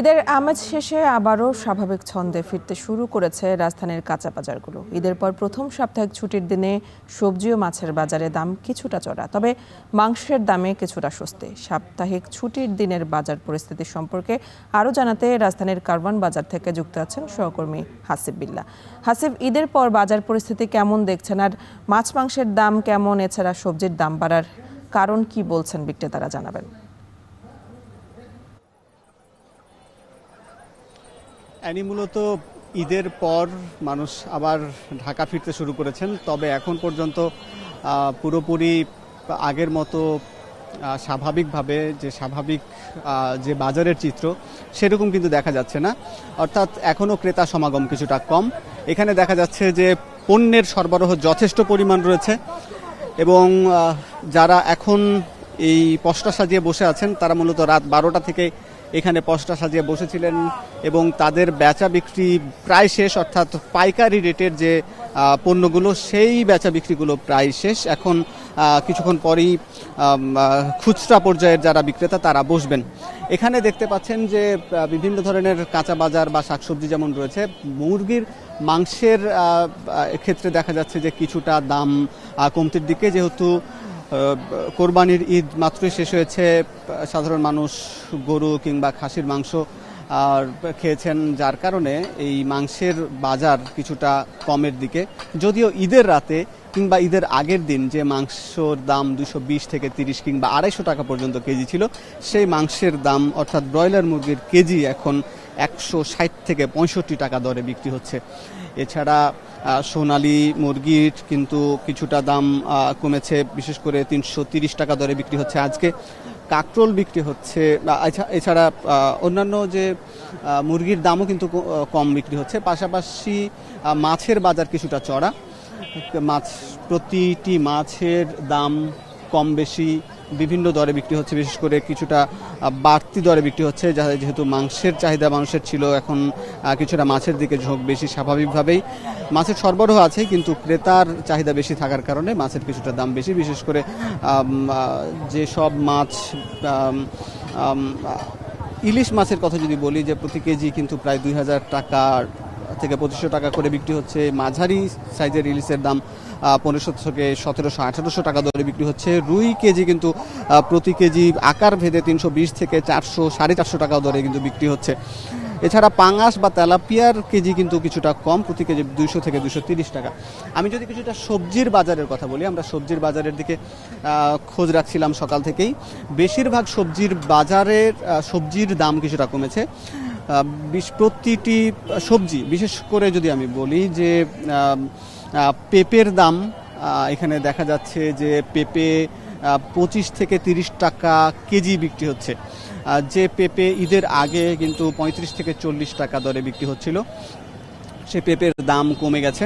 ঈদের আমেজ শেষে আবারও স্বাভাবিক ছন্দে ফিরতে শুরু করেছে রাজধানীর কাঁচা বাজারগুলো। ঈদের পর প্রথম সাপ্তাহিক ছুটির দিনে সবজি ও মাছের বাজারে দাম কিছুটা চড়া, তবে মাংসের দামে কিছুটা স্বস্তি। সাপ্তাহিক ছুটির দিনের বাজার পরিস্থিতি সম্পর্কে আরও জানাতে রাজধানীর কারওয়ান বাজার থেকে যুক্ত আছেন সহকর্মী হাসিব বিল্লাহ। হাসিব, ঈদের পর বাজার পরিস্থিতি কেমন দেখছেন, আর মাছ মাংসের দাম কেমন, এছাড়া সবজির দাম বাড়ার কারণ কি বলছেন বিক্রেতারা, জানাবেন। মূলত ঈদের পর মানুষ আবার ঢাকা ফিরতে শুরু করেছেন, তবে এখন পর্যন্ত পুরোপুরি আগের মতো স্বাভাবিকভাবে স্বাভাবিক যে বাজারের চিত্র সেরকম কিন্তু দেখা যাচ্ছে না। অর্থাৎ এখনও ক্রেতা সমাগম কিছুটা কম। এখানে দেখা যাচ্ছে যে পণ্যের সরবরাহ যথেষ্ট পরিমাণ রয়েছে এবং যারা এখন এই পসরা সাজিয়ে বসে আছেন তারা মূলত রাত 12টা থেকে এখানে পসরা সাজিয়ে বসেছিলেন এবং তাদের বেচা বিক্রি প্রায় শেষ। অর্থাৎ পাইকারি রেটের যে পণ্যগুলো সেই বেচা বিক্রিগুলো প্রায় শেষ। এখন কিছুক্ষণ পরেই খুচরা পর্যায়ের যারা বিক্রেতা তারা বসবেন। এখানে দেখতে পাচ্ছেন যে বিভিন্ন ধরনের কাঁচা বাজার বা শাকসবজি যেমন রয়েছে, মুরগির মাংসের ক্ষেত্রে দেখা যাচ্ছে যে কিছুটা দাম কমতির দিকে, যেহেতু কোরবানির ঈদ মাত্রই শেষ হয়েছে। সাধারণ মানুষ গরু কিংবা খাসির মাংস খেয়েছেন, যার কারণে এই মাংসের বাজার কিছুটা কমের দিকে। যদিও ঈদের রাতে কিংবা ঈদের আগের দিন যে মাংসর দাম 220 থেকে 30 কিংবা 250 টাকা পর্যন্ত কেজি ছিল, সেই মাংসের দাম অর্থাৎ ব্রয়লার মুরগির কেজি এখন 160 থেকে 65 টাকা দরে বিক্রি হচ্ছে। এছাড়া সোনালী মুরগির কিন্তু কিছুটা দাম কমেছে, বিশেষ করে 330 টাকা দরে বিক্রি হচ্ছে আজকে। কাকরোল বিক্রি হচ্ছে। এছাড়া অন্যান্য যে মুরগির দামও কিন্তু কম বিক্রি হচ্ছে। পাশাপাশি মাছের বাজার কিছুটা চড়া। প্রতিটি মাছের দাম কম বেশি বিভিন্ন দরে বিক্রি হচ্ছে, বিশেষ করে কিছুটা বাড়তি দরে বিক্রি হচ্ছে। যেহেতু মাংসের চাহিদা মানুষের ছিল, এখন কিছুটা মাছের দিকে ঝোঁক বেশি। স্বাভাবিকভাবেই মাছের সরবরাহ আছে, কিন্তু ক্রেতার চাহিদা বেশি থাকার কারণে মাছের কিছুটা দাম বেশি। বিশেষ করে যেসব মাছ, ইলিশ মাছের কথা যদি বলি, যে প্রতি কেজি কিন্তু প্রায় 2000 টাকা থেকে 2500 টাকা করে বিক্রি হচ্ছে। মাঝারি সাইজের ইলিশের দাম 1500 থেকে 1700-1800 টাকা দরে বিক্রি হচ্ছে। রুই কেজি কিন্তু প্রতি কেজি আকার ভেদে 320 থেকে 400-450 টাকা দরে কিন্তু বিক্রি হচ্ছে। এছাড়া পাঙাশ বা তেলাপিয়ার কেজি কিন্তু কিছুটা কম, প্রতি কেজি 200 থেকে 230 টাকা। আমি যদি কিছুটা সবজির বাজারের কথা বলি, আমরা সবজির বাজারের দিকে খোঁজ রাখছিলাম সকাল থেকেই। বেশিরভাগ সবজির দাম কিছুটা কমেছে। প্রতিটি সবজি, বিশেষ করে যদি আমি বলি যে পেঁপের দাম, এখানে দেখা যাচ্ছে যে পেঁপে 25 থেকে 30 টাকা কেজি বিক্রি হচ্ছে। যে পেঁপে ঈদের আগে কিন্তু 35 থেকে 40 টাকা দরে বিক্রি হচ্ছিল, সে পেঁপের দাম কমে গেছে।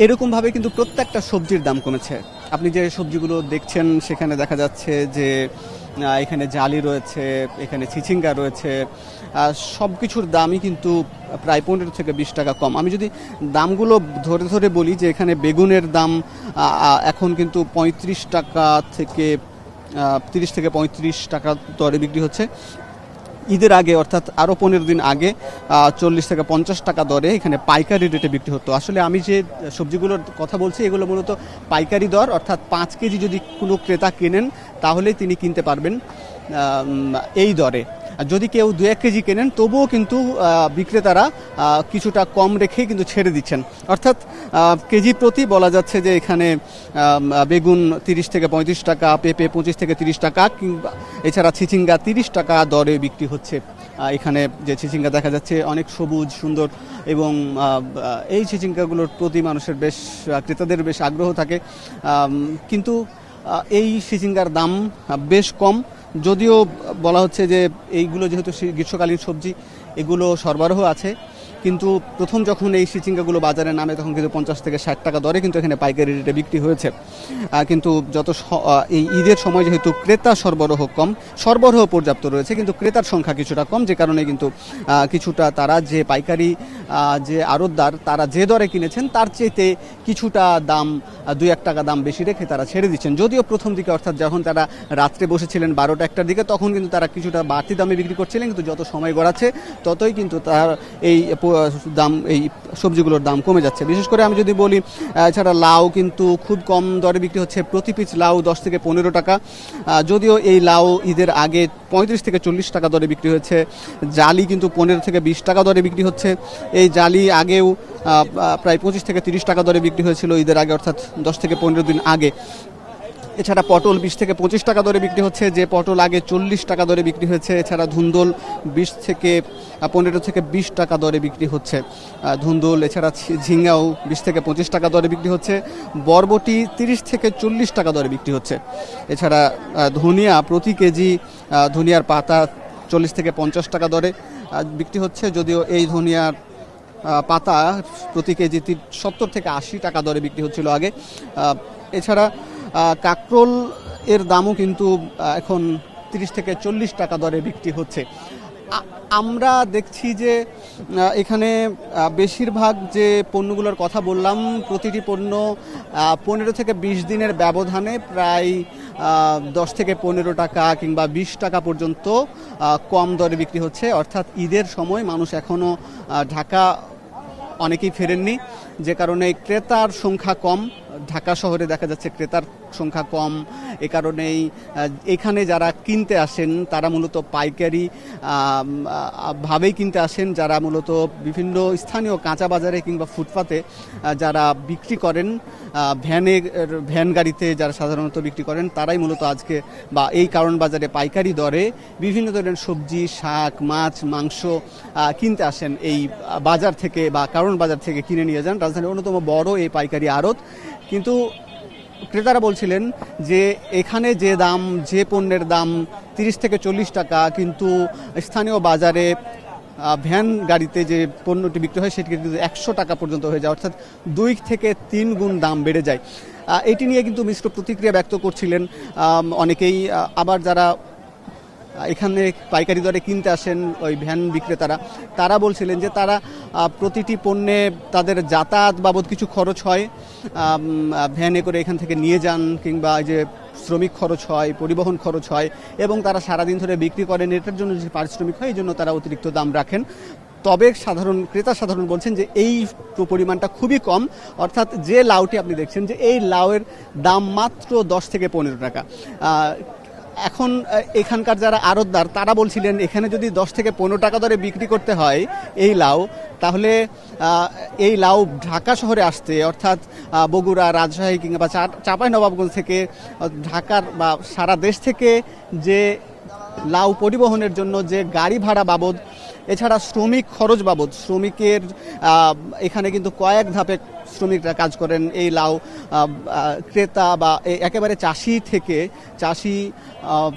এরকমভাবে কিন্তু প্রত্যেকটা সবজির দাম কমেছে। আপনি যে সবজিগুলো দেখছেন সেখানে দেখা যাচ্ছে যে এখানে জালি রয়েছে, এখানে চিচিঙ্গা রয়েছে, সব কিছুর দামই কিন্তু প্রায় 15 থেকে 20 টাকা কম। আমি যদি দামগুলো ধরে ধরে বলি, যে এখানে বেগুনের দাম এখন কিন্তু 35 টাকা থেকে 30 থেকে 35 টাকা দরে বিক্রি হচ্ছে। ঈদের আগে অর্থাৎ আরও 15 দিন আগে 40 থেকে 50 টাকা দরে এখানে পাইকারি রেটে বিক্রি হতো। আসলে আমি যে সবজিগুলোর কথা বলছি এগুলো মূলত পাইকারি দর, অর্থাৎ 5 কেজি যদি কোনো ক্রেতা কেনেন তাহলেই তিনি কিনতে পারবেন এই দরে। যদি কেউ 2-1 কেজি কেনেন তবুও কিন্তু বিক্রেতারা কিছুটা কম রেখে কিন্তু ছেড়ে দিচ্ছেন। অর্থাৎ কেজি প্রতি বলা যাচ্ছে যে এখানে বেগুন 30 থেকে 35 টাকা, পেঁপে 25 থেকে 30 টাকা, কিংবা এছাড়া চিচিঙ্গা 30 টাকা দরে বিক্রি হচ্ছে। এখানে যে চিচিঙ্গা দেখা যাচ্ছে অনেক সবুজ সুন্দর, এবং এই চিচিঙ্গাগুলোর প্রতি মানুষের ক্রেতাদের বেশ আগ্রহ থাকে। কিন্তু এই চিচিঙ্গার দাম বেশ কম, যদিও বলা হচ্ছে যে এইগুলো যেহেতু গ্রীষ্মকালীন সবজি, এগুলো সরবরাহ আছে। কিন্তু প্রথম যখন এই চিচিঙ্গাগুলো বাজারে নামে তখন কিন্তু 50 থেকে 60 টাকা দরে কিন্তু এখানে পাইকারি রেটে বিক্রি হয়েছে। কিন্তু এই ঈদের সময় যেহেতু ক্রেতা সরবরাহ পর্যাপ্ত রয়েছে, কিন্তু ক্রেতার সংখ্যা কিছুটা কম, যে কারণে কিন্তু কিছুটা তারা যে পাইকারি যে আড়তদার তারা যে দরে কিনেছেন তার চেয়ে কিছুটা দাম 2-1 টাকা দাম বেশি রেখে তারা ছেড়ে দিচ্ছেন। যদিও প্রথম দিকে অর্থাৎ যখন তারা রাত্রে বসেছিলেন 12টা-1টার দিকে তখন কিন্তু তারা কিছুটা বাড়তি দামে বিক্রি করছিলেন, কিন্তু যত সময় গড়াচ্ছে ততই কিন্তু তার এই সবজিগুলোর দাম কমে যাচ্ছে। বিশেষ করে আমি যদি বলি, এছাড়া লাউ কিন্তু খুব কম দরে বিক্রি হচ্ছে, প্রতি পিস লাউ 10 থেকে 15 টাকা। যদিও এই লাউ ঈদের আগে 35 থেকে 40 টাকা দরে বিক্রি হয়েছে। জালি কিন্তু 15 থেকে 20 টাকা দরে বিক্রি হচ্ছে। এই জালি আগেও প্রায় 25 থেকে 30 টাকা দরে বিক্রি হয়েছিল ঈদের আগে, অর্থাৎ 10 থেকে 15 দিন আগে। এছাড়া পটল 20 থেকে 25 টাকা দরে বিক্রি হচ্ছে, যে পটল আগে 40 টাকা দরে বিক্রি হয়েছে। এছাড়া ধুন্দল 15 থেকে 20 টাকা দরে বিক্রি হচ্ছে ধুন্দল। এছাড়া ঝিঙ্গাও 20 থেকে 25 টাকা দরে বিক্রি হচ্ছে। বরবটি 30 থেকে 40 টাকা দরে বিক্রি হচ্ছে। এছাড়া ধনিয়া প্রতি কেজি ধনিয়ার পাতা 40 থেকে 50 টাকা দরে বিক্রি হচ্ছে। যদিও এই ধনিয়ার পাতা প্রতি কেজি 70 থেকে 80 টাকা দরে বিক্রি হচ্ছিল আগে। এছাড়া কাঁকরোল এর দামও কিন্তু এখন 30 থেকে 40 টাকা দরে বিক্রি হচ্ছে। আমরা দেখছি যে এখানে বেশিরভাগ যে পণ্যগুলোর কথা বললাম, প্রতিটি পণ্য 15 থেকে 20 দিনের ব্যবধানে প্রায় 10 থেকে 15 টাকা কিংবা 20 টাকা পর্যন্ত কম দরে বিক্রি হচ্ছে। অর্থাৎ ঈদের সময় মানুষ এখনও ঢাকা অনেকেই ফেরেননি, যে কারণে ক্রেতার সংখ্যা কম। ঢাকা শহরে দেখা যাচ্ছে ক্রেতার সংখ্যা কম, এ কারণেই এখানে যারা কিনতে আসেন তারা মূলত পাইকারি ভাবেই কিনতে আসেন, যারা মূলত বিভিন্ন স্থানীয় কাঁচা বাজারে কিংবা ফুটপাতে যারা বিক্রি করেন, ভ্যান গাড়িতে যারা সাধারণত বিক্রি করেন, তারাই মূলত আজকে বা এই কারণ বাজারে পাইকারি দরে বিভিন্ন ধরনের সবজি, শাক, মাছ, মাংস কিনতে আসেন এই বাজার থেকে বা কারণ বাজার থেকে কিনে নিয়ে যান। রাজধানীর অন্যতম বড় এই পাইকারি আড়ত। কিন্তু ক্রেতারা বলছিলেন যে এখানে যে পণ্যের দাম 30 থেকে 40 টাকা, কিন্তু স্থানীয় বাজারে ভ্যান গাড়িতে যে পণ্যটি বিক্রি হয় সেটি কিন্তু 100 টাকা পর্যন্ত হয়ে যায়, অর্থাৎ 2 থেকে 3 গুণ দাম বেড়ে যায়। এটি নিয়ে কিন্তু মিশ্র প্রতিক্রিয়া ব্যক্ত করছিলেন অনেকেই। আবার যারা এখানে পাইকারি দরে কিনতে আসেন ওই ভ্যান বিক্রেতারা, তারা বলছিলেন যে তারা প্রতিটি পণ্যে তাদের যাতায়াত বাবদ কিছু খরচ হয়, ভ্যানে করে এখান থেকে নিয়ে যান, কিংবা যে শ্রমিক খরচ হয়, পরিবহন খরচ হয়, এবং তারা সারাদিন ধরে বিক্রি করেন, এটার জন্য যে পারিশ্রমিক হয় এই জন্য তারা অতিরিক্ত দাম রাখেন। তবে ক্রেতা সাধারণ বলছেন যে এই পরিমাণটা খুবই কম, অর্থাৎ যে লাউটি আপনি দেখছেন যে এই লাউয়ের দাম মাত্র 10 থেকে 15 টাকা। এখন এখানকার যারা আড়তদার তারা বলছিলেন এখানে যদি 10 থেকে 15 টাকা দরে বিক্রি করতে হয় এই লাউ, তাহলে এই লাউ ঢাকা শহরে আসতে, অর্থাৎ বগুড়া, রাজশাহী কিংবা চাঁপাইনবাবগঞ্জ থেকে, ঢাকার বা সারা দেশ থেকে যে লাউ পরিবহনের জন্য যে গাড়ি ভাড়া বাবদ, এছাড়া শ্রমিক খরচ বাবদ, শ্রমিকের এখানে কিন্তু কয়েক ধাপে শ্রমিকরা কাজ করেন। এই লাউ ক্রেতা বা একেবারে চাষি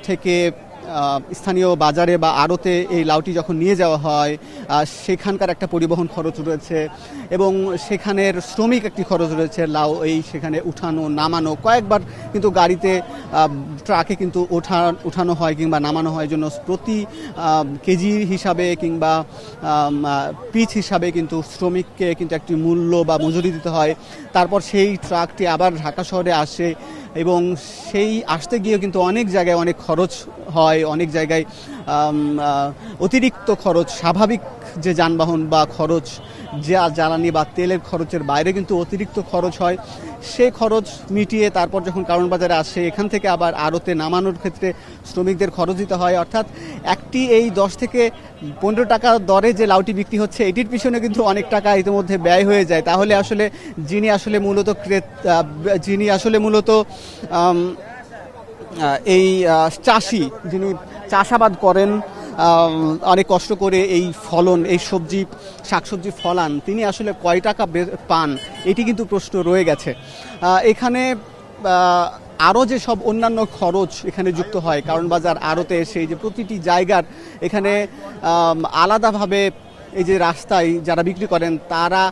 থেকে স্থানীয় বাজারে বা আড়তে এই লাউটি যখন নিয়ে যাওয়া হয় সেখানকার একটা পরিবহন খরচ রয়েছে, এবং সেখানের শ্রমিক একটি খরচ রয়েছে। লাউ সেখানে উঠানো নামানো, কয়েকবার কিন্তু গাড়িতে ট্রাকে কিন্তু উঠানো হয় কিংবা নামানো হয়, জন্য প্রতি কেজি হিসাবে কিংবা পিচ হিসাবে কিন্তু শ্রমিককে কিন্তু একটি মূল্য বা মজুরি দিতে হয়। তারপর সেই ট্রাকটি আবার ঢাকা শহরে আসে, এবং সেই আসতে গিয়েও কিন্তু অনেক জায়গায় অনেক খরচ হয়, অনেক জায়গায় অতিরিক্ত খরচ, স্বাভাবিক যে যানবাহন বা খরচ, যা জ্বালানি বা তেলের খরচের বাইরে কিন্তু অতিরিক্ত খরচ হয়। সেই খরচ মিটিয়ে তারপর যখন কারণ বাজারে আসে, এখান থেকে আবার আড়তে নামানোর ক্ষেত্রে শ্রমিকদের খরচ দিতে হয়। অর্থাৎ একটি এই 10 থেকে 15 টাকা দরে যে লাউটি বিক্রি হচ্ছে এটির পিছনে কিন্তু অনেক টাকা ইতিমধ্যে ব্যয় হয়ে যায়। তাহলে আসলে যিনি আসলে মূলত এই চাষি, যিনি চাষাবাদ করেন, অনেক কষ্ট করে এই শাকসবজি ফলান, তিনি আসলে কয় টাকা পান এটি কিন্তু প্রশ্ন রয়ে গেছে। এখানে আরও যে সব অন্যান্য খরচ এখানে যুক্ত হয়, কারণ বাজার আড়তে সেই যে প্রতিটি জায়গার এখানে আলাদাভাবে এই যে রাস্তায় যারা বিক্রি করেন তারা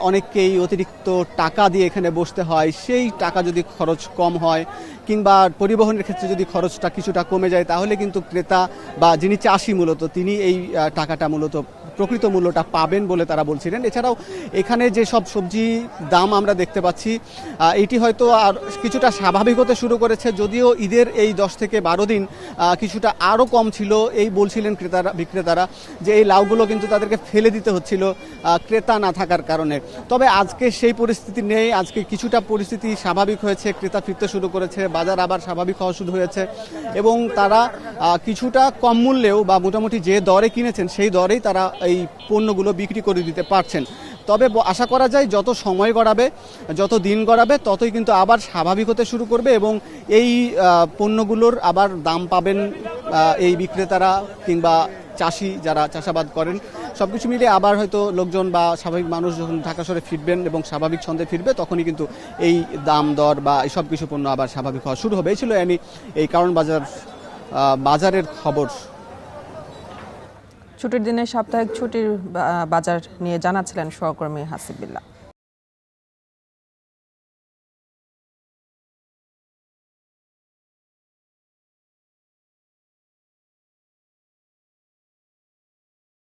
অনেককেই অতিরিক্ত টাকা দিয়ে এখানে বসতে হয়, সেই টাকা যদি খরচ কম হয় কিংবা পরিবহনের ক্ষেত্রে যদি খরচটা কিছুটা কমে যায় তাহলে কিন্তু ক্রেতা বা যিনি চাষি মূলত তিনি এই টাকাটা মূলত প্রকৃত মূল্যটা পাবেন বলে তারা বলছিলেন। এছাড়াও এখানে যে সব সবজি দাম আমরা দেখতে পাচ্ছি এটি হয়তো আর কিছুটা স্বাভাবিক হতে শুরু করেছে, যদিও ঈদের এই 10 থেকে 12 দিন কিছুটা আরও কম ছিল এই বলছিলেন বিক্রেতারা যে এই লাউগুলো কিন্তু তাদেরকে ফেলে দিতে হচ্ছিল ক্রেতা না থাকার কারণে। তবে আজকে সেই পরিস্থিতি নেই, আজকে কিছুটা পরিস্থিতি স্বাভাবিক হয়েছে, ক্রেতা ফিরতে শুরু করেছে, বাজার আবার স্বাভাবিক হওয়া শুরু হয়েছে এবং তারা কিছুটা কম মূল্যেও বা মোটামুটি যে দরে কিনেছেন সেই দরেই তারা এই পণ্যগুলো বিক্রি করে দিতে পারছেন। তবে আশা করা যায় যত সময় গড়াবে, যত দিন গড়াবে ততই কিন্তু আবার স্বাভাবিক হতে শুরু করবে এবং এই পণ্যগুলোর আবার দাম পাবেন এই বিক্রেতারা কিংবা চাষি যারা চাষাবাদ করেন। সব কিছু মিলিয়ে আবার হয়তো লোকজন বা স্বাভাবিক মানুষ যখন ঢাকা শহরে ফিরবেন এবং স্বাভাবিক ছন্দে ফিরবে তখনই কিন্তু এই দাম দর বা এই সব কিছু পণ্য আবার স্বাভাবিক হওয়া শুরু হবে। এই ছিল এই কারণ বাজারের খবর। ছুটির দিনে সাপ্তাহিক ছুটির বাজার নিয়ে জানাচ্ছিলেন সহকর্মী হাসিবুল্লাহ।